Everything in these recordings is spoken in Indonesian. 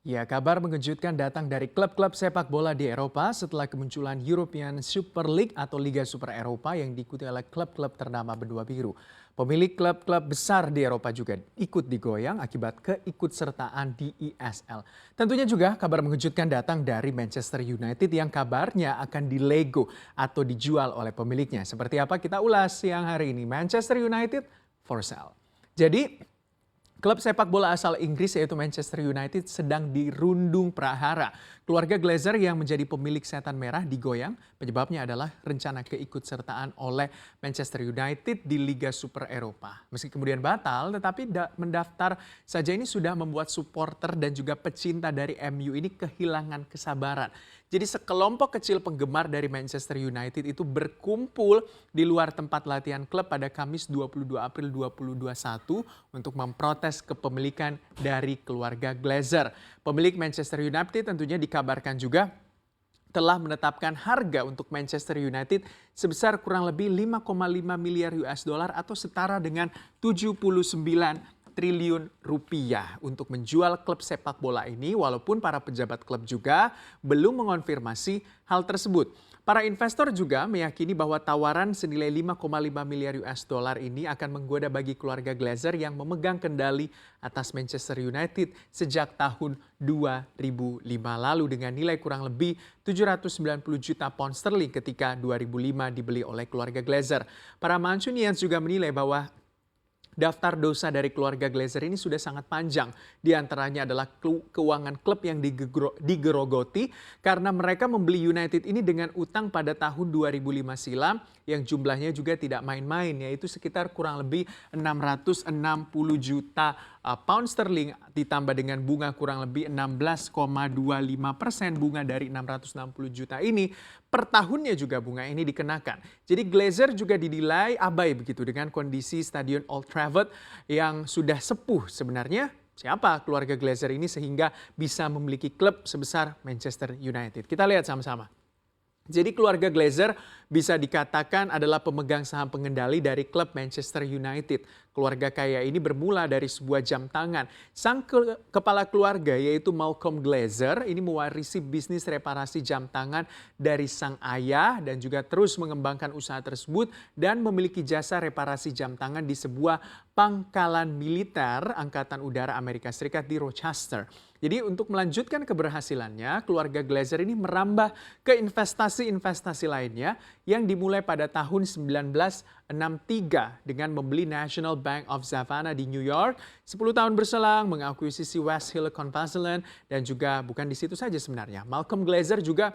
Ya, kabar mengejutkan datang dari klub-klub sepak bola di Eropa setelah kemunculan European Super League atau Liga Super Eropa yang diikuti oleh klub-klub ternama benua biru. Pemilik klub-klub besar di Eropa juga ikut digoyang akibat keikutsertaan di ISL. Tentunya juga kabar mengejutkan datang dari Manchester United yang kabarnya akan dilego atau dijual oleh pemiliknya. Seperti apa kita ulas siang hari ini, Manchester United for sale. Jadi klub sepak bola asal Inggris yaitu Manchester United sedang dirundung prahara. Keluarga Glazer yang menjadi pemilik setan merah digoyang. Penyebabnya adalah rencana keikutsertaan oleh Manchester United di Liga Super Eropa. Meski kemudian batal, tetapi mendaftar saja ini sudah membuat supporter dan juga pecinta dari MU ini kehilangan kesabaran. Jadi sekelompok kecil penggemar dari Manchester United itu berkumpul di luar tempat latihan klub pada Kamis 22 April 2021 untuk memprotes kepemilikan dari keluarga Glazer. Pemilik Manchester United tentunya dikabarkan juga telah menetapkan harga untuk Manchester United sebesar kurang lebih 5,5 miliar US dollar atau setara dengan 79 triliun rupiah untuk menjual klub sepak bola ini, walaupun para pejabat klub juga belum mengonfirmasi hal tersebut. Para investor juga meyakini bahwa tawaran senilai 5,5 miliar US dollar ini akan menggoda bagi keluarga Glazer yang memegang kendali atas Manchester United sejak tahun 2005 lalu dengan nilai kurang lebih 790 juta pound sterling ketika 2005 dibeli oleh keluarga Glazer. Para Mancunians juga menilai bahwa daftar dosa dari keluarga Glazer ini sudah sangat panjang. Di antaranya adalah keuangan klub yang digerogoti karena mereka membeli United ini dengan utang pada tahun 2005 silam yang jumlahnya juga tidak main-main, yaitu sekitar kurang lebih 660 juta pound sterling ditambah dengan bunga kurang lebih 16,25% bunga dari 660 juta ini. Per tahunnya juga bunga ini dikenakan. Jadi Glazer juga dinilai abai begitu dengan kondisi Stadion Old Trafford yang sudah sepuh sebenarnya. Siapa keluarga Glazer ini sehingga bisa memiliki klub sebesar Manchester United? Kita lihat sama-sama. Jadi keluarga Glazer bisa dikatakan adalah pemegang saham pengendali dari klub Manchester United. Keluarga kaya ini bermula dari sebuah jam tangan. Sang kepala keluarga yaitu Malcolm Glazer ini mewarisi bisnis reparasi jam tangan dari sang ayah dan juga terus mengembangkan usaha tersebut dan memiliki jasa reparasi jam tangan di sebuah pangkalan militer Angkatan Udara Amerika Serikat di Rochester. Jadi untuk melanjutkan keberhasilannya, keluarga Glazer ini merambah ke investasi-investasi lainnya yang dimulai pada tahun 1963 dengan membeli National Bank of Savannah di New York. 10 tahun berselang mengakuisisi West Hill Convasalent dan juga bukan di situ saja sebenarnya. Malcolm Glazer juga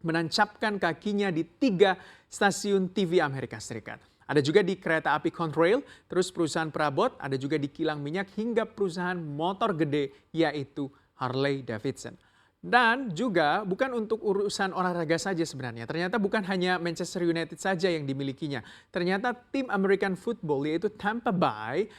menancapkan kakinya di 3 stasiun TV Amerika Serikat. Ada juga di kereta api Conrail, terus perusahaan perabot, ada juga di kilang minyak hingga perusahaan motor gede yaitu Harley Davidson. Dan juga bukan untuk urusan olahraga saja sebenarnya. Ternyata bukan hanya Manchester United saja yang dimilikinya. Ternyata tim American Football yaitu Tampa Bay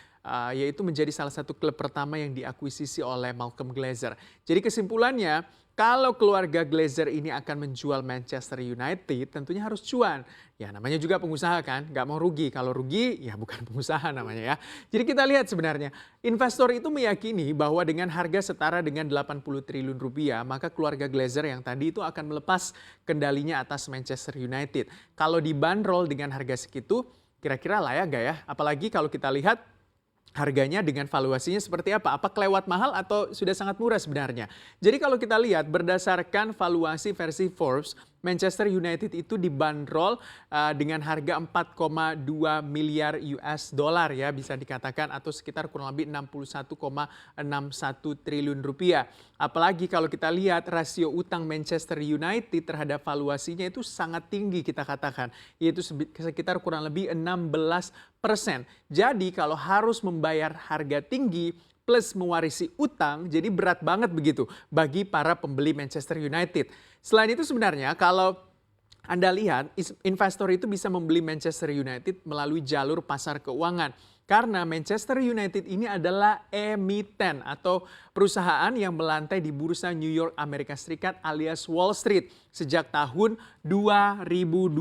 yaitu menjadi salah satu klub pertama yang diakuisisi oleh Malcolm Glazer. Jadi kesimpulannya, kalau keluarga Glazer ini akan menjual Manchester United, tentunya harus cuan. Ya namanya juga pengusaha kan, nggak mau rugi. Kalau rugi, ya bukan pengusaha namanya ya. Jadi kita lihat sebenarnya, investor itu meyakini bahwa dengan harga setara dengan 80 triliun rupiah, maka keluarga Glazer yang tadi itu akan melepas kendalinya atas Manchester United. Kalau dibanderol dengan harga segitu, kira-kira layak nggak ya? Apalagi kalau kita lihat harganya dengan valuasinya seperti apa? Apa kelewat mahal atau sudah sangat murah sebenarnya? Jadi kalau kita lihat berdasarkan valuasi versi Forbes, Manchester United itu dibanderol dengan harga 4,2 miliar US dollar ya bisa dikatakan atau sekitar kurang lebih 61,61 triliun rupiah. Apalagi kalau kita lihat rasio utang Manchester United terhadap valuasinya itu sangat tinggi kita katakan, yaitu sekitar kurang lebih 16%. Jadi kalau harus membayar harga tinggi plus mewarisi utang, jadi berat banget begitu bagi para pembeli Manchester United. Selain itu sebenarnya kalau Anda lihat investor itu bisa membeli Manchester United melalui jalur pasar keuangan. Karena Manchester United ini adalah emiten atau perusahaan yang melantai di bursa New York Amerika Serikat alias Wall Street sejak tahun 2012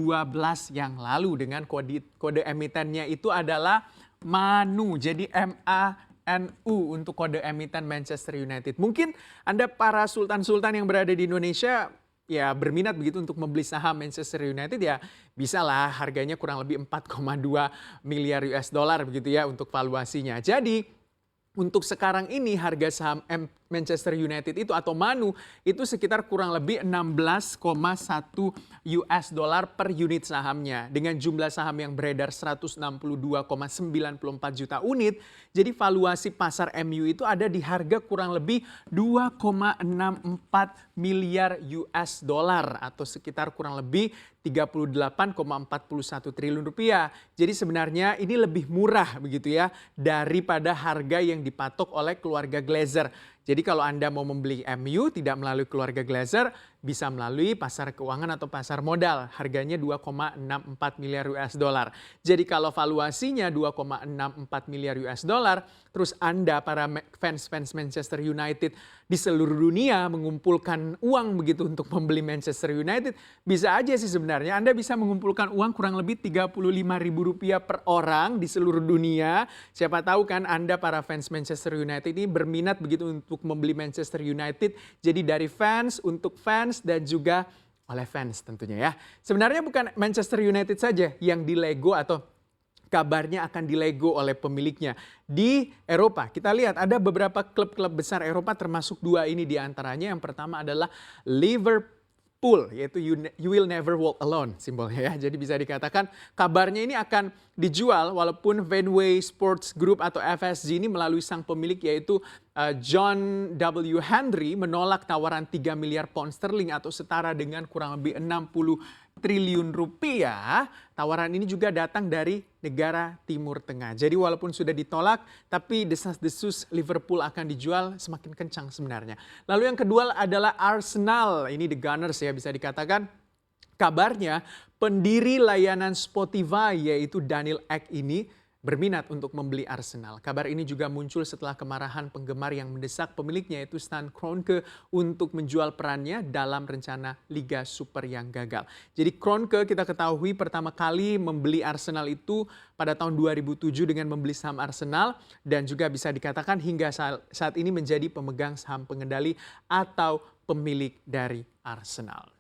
yang lalu dengan kode emitennya itu adalah MANU. Jadi MANU. NU untuk kode emiten Manchester United. Mungkin Anda para sultan-sultan yang berada di Indonesia ya berminat begitu untuk membeli saham Manchester United, ya bisa lah, harganya kurang lebih 4,2 miliar US dollar begitu ya untuk valuasinya. Jadi untuk sekarang ini harga saham Manchester United itu atau Manu itu sekitar kurang lebih 16,1 US dollar per unit sahamnya. Dengan jumlah saham yang beredar 162,94 juta unit, jadi valuasi pasar MU itu ada di harga kurang lebih 2,64 miliar US dollar atau sekitar kurang lebih 38,41 triliun rupiah. Jadi sebenarnya ini lebih murah begitu ya daripada harga yang dipatok oleh keluarga Glazer. Jadi kalau Anda mau membeli MU tidak melalui keluarga Glazer, bisa melalui pasar keuangan atau pasar modal. Harganya 2,64 miliar US dollar. Jadi kalau valuasinya 2,64 miliar US dollar, terus Anda para fans Manchester United di seluruh dunia mengumpulkan uang begitu untuk membeli Manchester United, bisa aja sih sebenarnya Anda bisa mengumpulkan uang kurang lebih Rp35.000 per orang di seluruh dunia. Siapa tahu kan Anda para fans Manchester United ini berminat begitu untuk membeli Manchester United. Jadi dari fans untuk fans dan juga oleh fans tentunya ya. Sebenarnya bukan Manchester United saja yang dilego atau kabarnya akan dilego oleh pemiliknya. Di Eropa, kita lihat ada beberapa klub-klub besar Eropa termasuk dua ini diantaranya. Yang pertama adalah Liverpool, yaitu You Will Never Walk Alone simbolnya ya. Jadi bisa dikatakan kabarnya ini akan dijual walaupun Fenway Sports Group atau FSG ini melalui sang pemilik yaitu John W. Henry menolak tawaran 3 miliar pound sterling atau setara dengan kurang lebih 60 triliun rupiah. Tawaran ini juga datang dari negara Timur Tengah. Jadi walaupun sudah ditolak, tapi desas-desus Liverpool akan dijual semakin kencang sebenarnya. Lalu yang kedua adalah Arsenal. Ini The Gunners ya bisa dikatakan. Kabarnya pendiri layanan Spotify yaitu Daniel Ek ini berminat untuk membeli Arsenal. Kabar ini juga muncul setelah kemarahan penggemar yang mendesak pemiliknya yaitu Stan Kroenke untuk menjual perannya dalam rencana Liga Super yang gagal. Jadi Kroenke kita ketahui pertama kali membeli Arsenal itu pada tahun 2007 dengan membeli saham Arsenal dan juga bisa dikatakan hingga saat ini menjadi pemegang saham pengendali atau pemilik dari Arsenal.